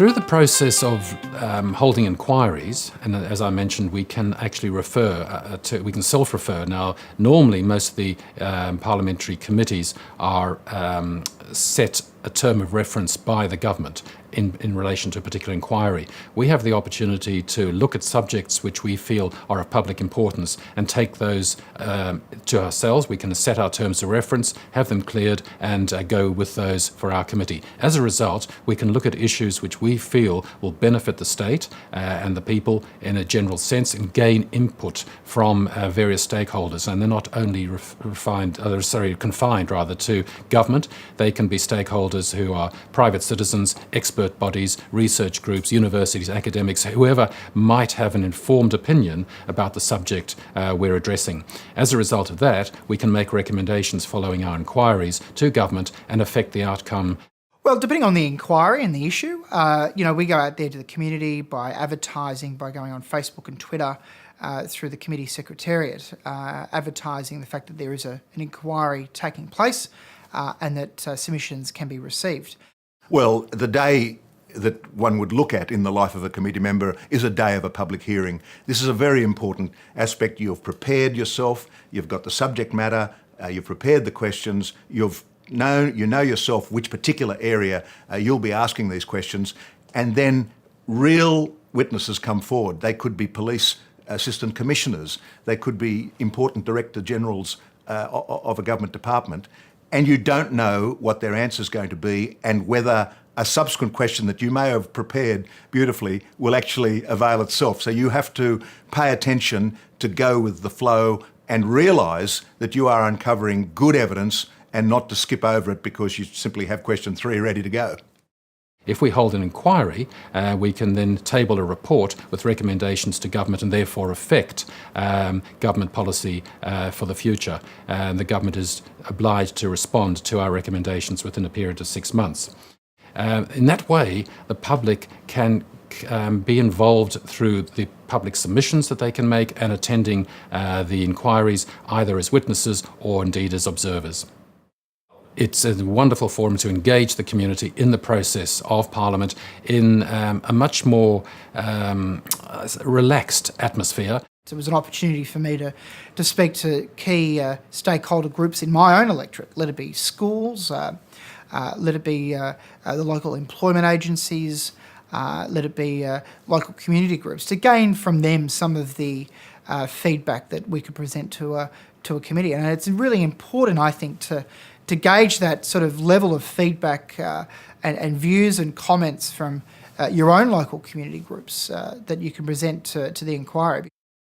Through the process of holding inquiries, and as I mentioned, we can actually we can self-refer. Now, normally most of the parliamentary committees are set a term of reference by the government in relation to a particular inquiry. We have the opportunity to look at subjects which we feel are of public importance and take those to ourselves. We can set our terms of reference, have them cleared, and go with those for our committee. As a result, we can look at issues which we feel will benefit the state and the people in a general sense and gain input from various stakeholders. And they're not only confined rather to government. They can be stakeholders who are private citizens, expert bodies, research groups, universities, academics, whoever might have an informed opinion about the subject we're addressing. As a result of that, we can make recommendations following our inquiries to government and affect the outcome. Well, depending on the inquiry and the issue, we go out there to the community by advertising, by going on Facebook and Twitter through the committee secretariat, advertising the fact that there is an inquiry taking place and that submissions can be received. Well, the day that one would look at in the life of a committee member is a day of a public hearing. This is a very important aspect. You've prepared yourself, you've got the subject matter, you've prepared the questions, you know yourself which particular area you'll be asking these questions, and then real witnesses come forward. They could be police assistant commissioners, they could be important director generals of a government department, and you don't know what their answer is going to be and whether a subsequent question that you may have prepared beautifully will actually avail itself. So you have to pay attention to go with the flow and realise that you are uncovering good evidence and not to skip over it because you simply have question 3 ready to go. If we hold an inquiry, we can then table a report with recommendations to government and therefore affect government policy for the future. The government is obliged to respond to our recommendations within a period of 6 months. In that way, the public can be involved through the public submissions that they can make and attending the inquiries either as witnesses or indeed as observers. It's a wonderful forum to engage the community in the process of Parliament in a much more relaxed atmosphere. It was an opportunity for me to speak to key stakeholder groups in my own electorate, let it be schools, let it be the local employment agencies, let it be local community groups, to gain from them some of the feedback that we could present to a committee. And it's really important, I think, to gauge that sort of level of feedback and views and comments from your own local community groups that you can present to the inquiry.